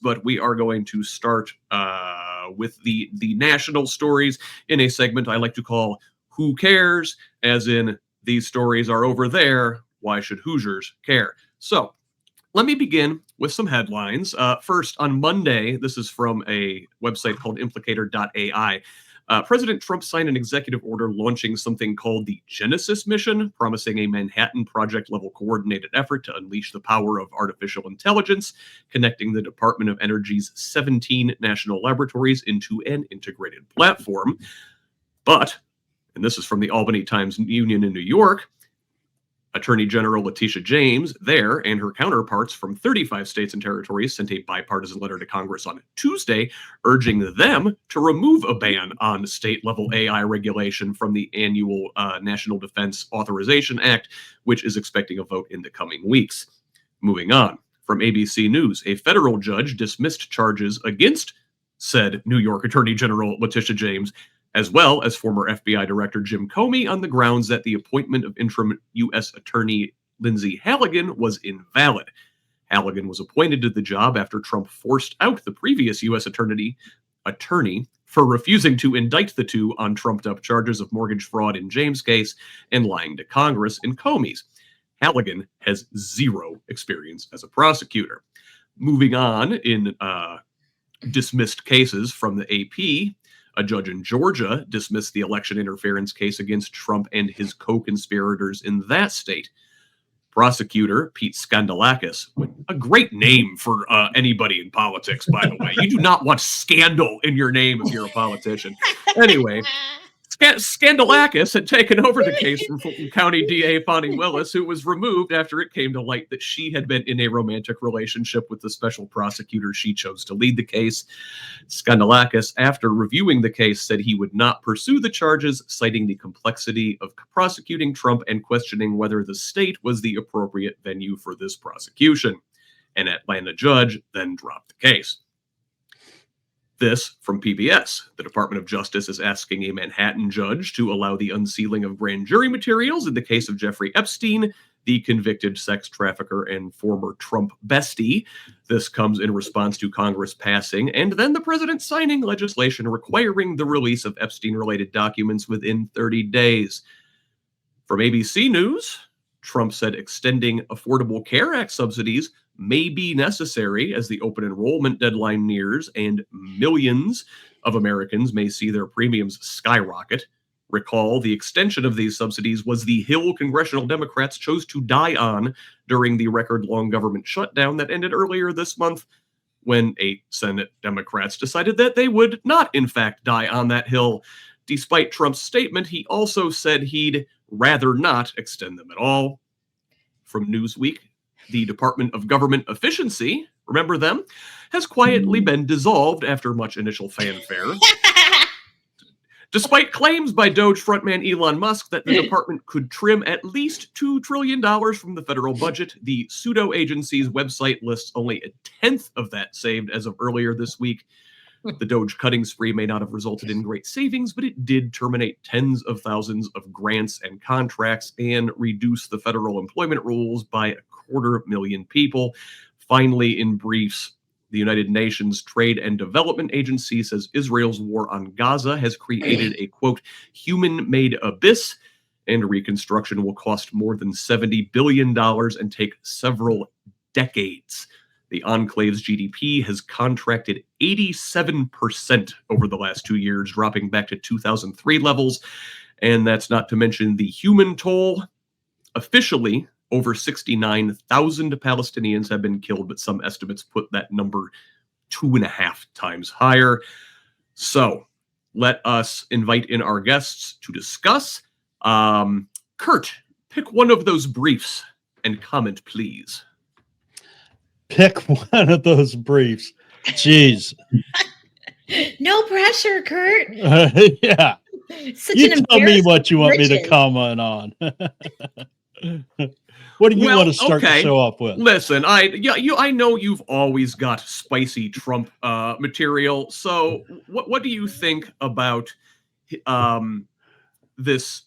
but we are going to start with the national stories in a segment I like to call Who Cares? As in, these stories are over there. Why should Hoosiers care? So let me begin with some headlines. First, on Monday, this is from a website called implicator.ai. President Trump signed an executive order launching something called the Genesis Mission, promising a Manhattan Project-level coordinated effort to unleash the power of artificial intelligence, connecting the Department of Energy's 17 national laboratories into an integrated platform. But, and this is from the Albany Times-Union in New York, Attorney General Letitia James there and her counterparts from 35 states and territories sent a bipartisan letter to Congress on Tuesday urging them to remove a ban on state-level AI regulation from the annual National Defense Authorization Act, which is expecting a vote in the coming weeks. Moving on, from ABC News, a federal judge dismissed charges against said New York Attorney General Letitia James, as well as former FBI Director Jim Comey, on the grounds that the appointment of interim U.S. Attorney Lindsay Halligan was invalid. Halligan was appointed to the job after Trump forced out the previous U.S. attorney for refusing to indict the two on trumped-up charges of mortgage fraud in James' case and lying to Congress in Comey's. Halligan has zero experience as a prosecutor. Moving on in dismissed cases from the AP, a judge in Georgia dismissed the election interference case against Trump and his co-conspirators in that state. Prosecutor Pete Skandalakis, a great name for anybody in politics, by the way. You do not want scandal in your name if you're a politician. Anyway, Skandalakis had taken over the case from Fulton County DA Fonnie Willis, who was removed after it came to light that she had been in a romantic relationship with the special prosecutor she chose to lead the case. Skandalakis, after reviewing the case, said he would not pursue the charges, citing the complexity of prosecuting Trump and questioning whether the state was the appropriate venue for this prosecution. An Atlanta judge then dropped the case. This from PBS. The Department of Justice is asking a Manhattan judge to allow the unsealing of grand jury materials in the case of Jeffrey Epstein, the convicted sex trafficker and former Trump bestie. This comes in response to Congress passing and then the president signing legislation requiring the release of Epstein-related documents within 30 days. From ABC News, Trump said extending Affordable Care Act subsidies may be necessary as the open enrollment deadline nears and millions of Americans may see their premiums skyrocket. Recall, the extension of these subsidies was the hill congressional Democrats chose to die on during the record-long government shutdown that ended earlier this month, when 8 Senate Democrats decided that they would not, in fact, die on that hill. Despite Trump's statement, he also said he'd rather not extend them at all. From Newsweek, the Department of Government Efficiency, remember them, has quietly been dissolved after much initial fanfare. Despite claims by DOGE frontman Elon Musk that the department could trim at least $2 trillion from the federal budget, the pseudo-agency's website lists only a tenth of that saved as of earlier this week. The DOGE cutting spree may not have resulted in great savings, but it did terminate tens of thousands of grants and contracts and reduce the federal employment rules by 250,000 people. Finally, in briefs, the United Nations Trade and Development Agency says Israel's war on Gaza has created a, quote, human-made abyss, and reconstruction will cost more than $70 billion and take several decades. The enclave's GDP has contracted 87% over the last 2 years, dropping back to 2003 levels. And that's not to mention the human toll. Officially, over 69,000 Palestinians have been killed, but some estimates put that number 2.5 times higher. So let us invite in our guests to discuss. Kurt, pick one of those briefs and comment, please. Pick one of those briefs. Jeez. No pressure, Kurt. Yeah. Such you tell me what you want me to comment on. What do you want to start the show off with? Listen, I know you've always got spicy Trump material. So what do you think about this?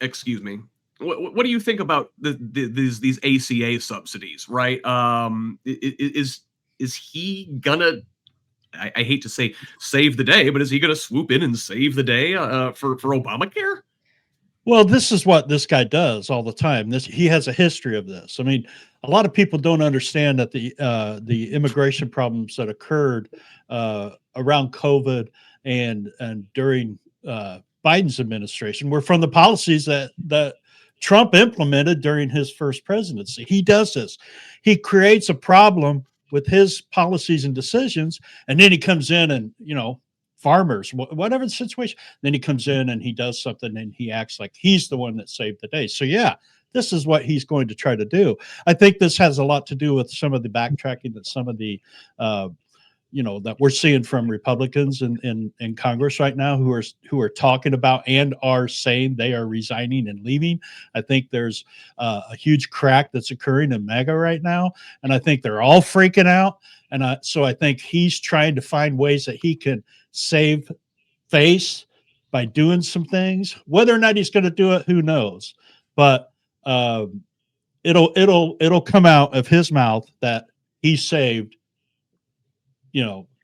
Excuse me. what do you think about these ACA subsidies? Right? Is he gonna? I hate to say save the day, but is he going to swoop in and save the day for Obamacare? Well, this is what this guy does all the time. He has a history of this. I mean, a lot of people don't understand that the immigration problems that occurred around COVID and during Biden's administration were from the policies that Trump implemented during his first presidency. He does this. He creates a problem with his policies and decisions, and then he comes in and, farmers, whatever the situation, then he comes in and he does something and he acts like he's the one that saved the day. So yeah, this is what he's going to try to do. I think this has a lot to do with some of the backtracking that some of the that we're seeing from Republicans in Congress right now who are talking about and are saying they are resigning and leaving. I think there's a huge crack that's occurring in MAGA right now, and I think they're all freaking out. And so I think he's trying to find ways that he can save face by doing some things. Whether or not he's going to do it, who knows? But it'll come out of his mouth that he saved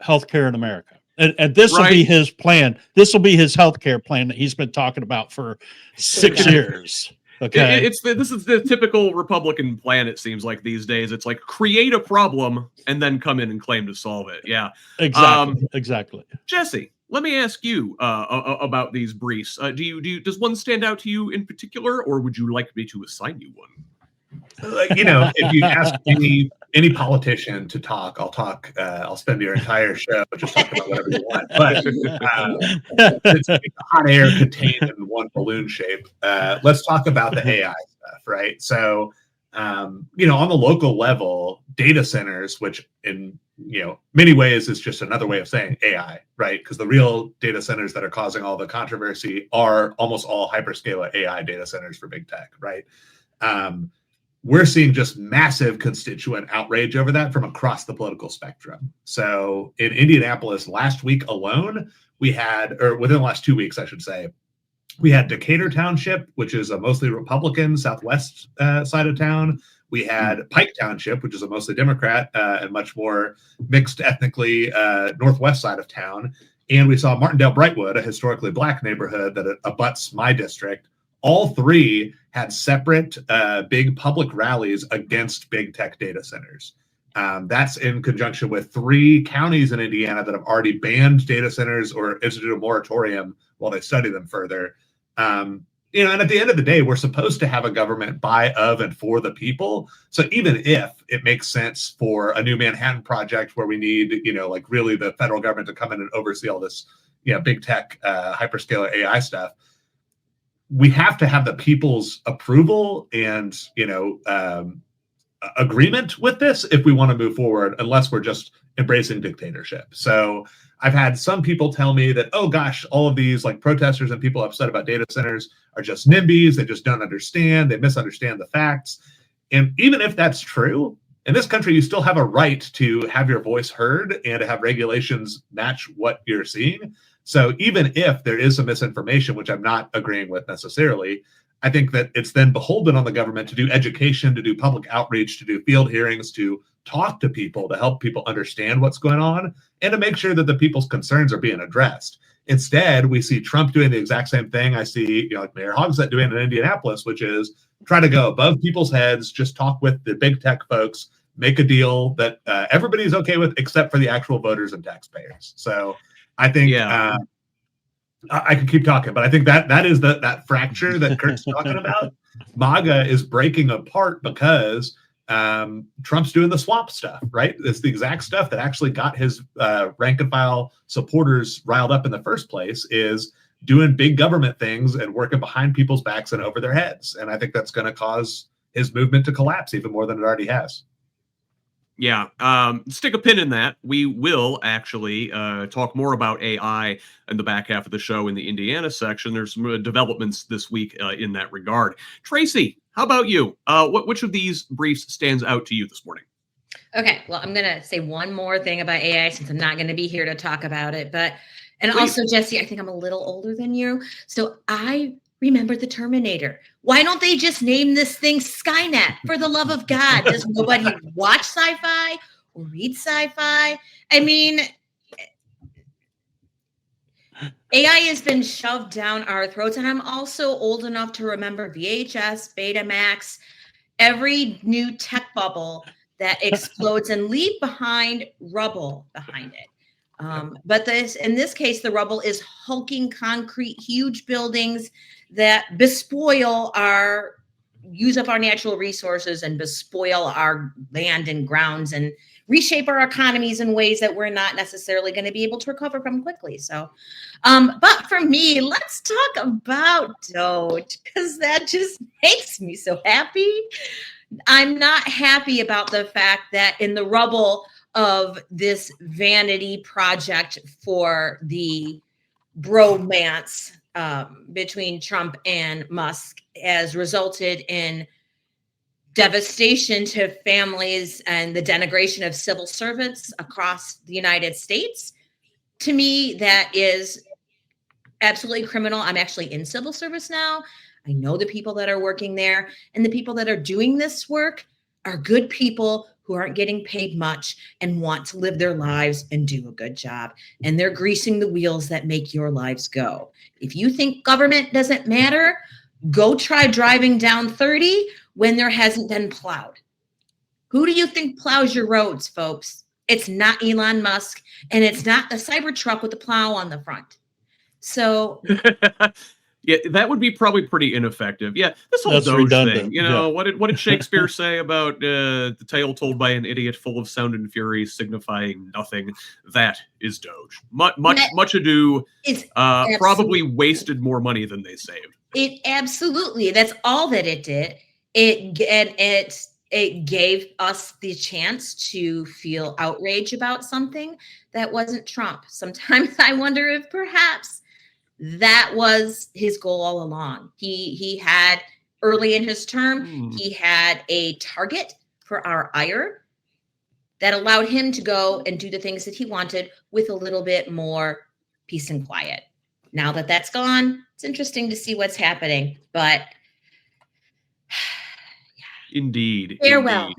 healthcare in America. And this will be his plan. This will be his healthcare plan that he's been talking about for 6 years. Okay. This is the typical Republican plan, it seems like these days. It's like create a problem and then come in and claim to solve it. Yeah. Exactly. Jesse, let me ask you about these briefs. Does one stand out to you in particular, or would you like me to assign you one? If you ask any politician to talk, I'll talk. I'll spend your entire show just talking about whatever you want. But it's hot air contained in one balloon shape. Let's talk about the AI stuff, right? So, on the local level, data centers, which in many ways is just another way of saying AI, right? Because the real data centers that are causing all the controversy are almost all hyperscaler AI data centers for big tech, right? We're seeing just massive constituent outrage over that from across the political spectrum. So in Indianapolis last week alone, within the last 2 weeks, I should say, we had Decatur Township, which is a mostly Republican southwest side of town. We had Pike Township, which is a mostly Democrat and much more mixed ethnically northwest side of town. And we saw Martindale Brightwood, a historically Black neighborhood that abuts my district. All three had separate big public rallies against big tech data centers. That's in conjunction with 3 counties in Indiana that have already banned data centers or instituted a moratorium while they study them further. And at the end of the day, we're supposed to have a government by, of, and for the people. So even if it makes sense for a new Manhattan project where we need, really the federal government to come in and oversee all this, big tech, hyperscaler AI stuff, we have to have the people's approval and, agreement with this if we want to move forward, unless we're just embracing dictatorship. So I've had some people tell me that, oh gosh, all of these like protesters and people upset about data centers are just NIMBYs. They just don't understand. They misunderstand the facts. And even if that's true, in this country, you still have a right to have your voice heard and to have regulations match what you're seeing. So even if there is some misinformation, which I'm not agreeing with necessarily, I think that it's then beholden on the government to do education, to do public outreach, to do field hearings, to talk to people, to help people understand what's going on, and to make sure that the people's concerns are being addressed. Instead, we see Trump doing the exact same thing. I see like Mayor Hogsett doing in Indianapolis, which is try to go above people's heads, just talk with the big tech folks, make a deal that everybody's okay with except for the actual voters and taxpayers. So I think I could keep talking, but I think that is that fracture that Kurt's talking about. MAGA is breaking apart because Trump's doing the swamp stuff, right? It's the exact stuff that actually got his rank and file supporters riled up in the first place, is doing big government things and working behind people's backs and over their heads. And I think that's going to cause his movement to collapse even more than it already has. Yeah, stick a pin in that. We will actually talk more about AI in the back half of the show in the Indiana section. There's some developments this week in that regard. Tracy, how about you? Which of these briefs stands out to you this morning? Okay, well, I'm going to say one more thing about AI since I'm not going to be here to talk about it. And Please. Also, Jesse, I think I'm a little older than you. So I remember the Terminator. Why don't they just name this thing Skynet? For the love of God, does nobody watch sci-fi or read sci-fi? I mean, AI has been shoved down our throats, and I'm also old enough to remember VHS, Betamax, every new tech bubble that explodes and leave behind rubble behind it. But in this case, the rubble is hulking concrete, huge buildings that use up our natural resources and bespoil our land and grounds and reshape our economies in ways that we're not necessarily going to be able to recover from quickly. So, but for me, let's talk about DOGE, because that just makes me so happy. I'm not happy about the fact that in the rubble of this vanity project for the bromance between Trump and Musk has resulted in devastation to families and the denigration of civil servants across the United States. To me, that is absolutely criminal. I'm actually in civil service now. I know the people that are working there, and the people that are doing this work are good people who aren't getting paid much and want to live their lives and do a good job. And they're greasing the wheels that make your lives go. If you think government doesn't matter, go try driving down 30 when there hasn't been plowed. Who do you think plows your roads, folks? It's not Elon Musk, and it's not the Cybertruck with the plow on the front. So yeah, that would be probably pretty ineffective. Yeah, this whole That's DOGE redundant. thing. You know, what did Shakespeare say about the tale told by an idiot full of sound and fury, signifying nothing? That is DOGE. Much ado. It's probably wasted more money than they saved. It absolutely. That's all that it did. It gave us the chance to feel outrage about something that wasn't Trump. Sometimes I wonder if perhaps that was his goal all along. He had early in his term, he had a target for our ire that allowed him to go and do the things that he wanted with a little bit more peace and quiet. Now that that's gone, it's interesting to see what's happening. But Indeed. Farewell.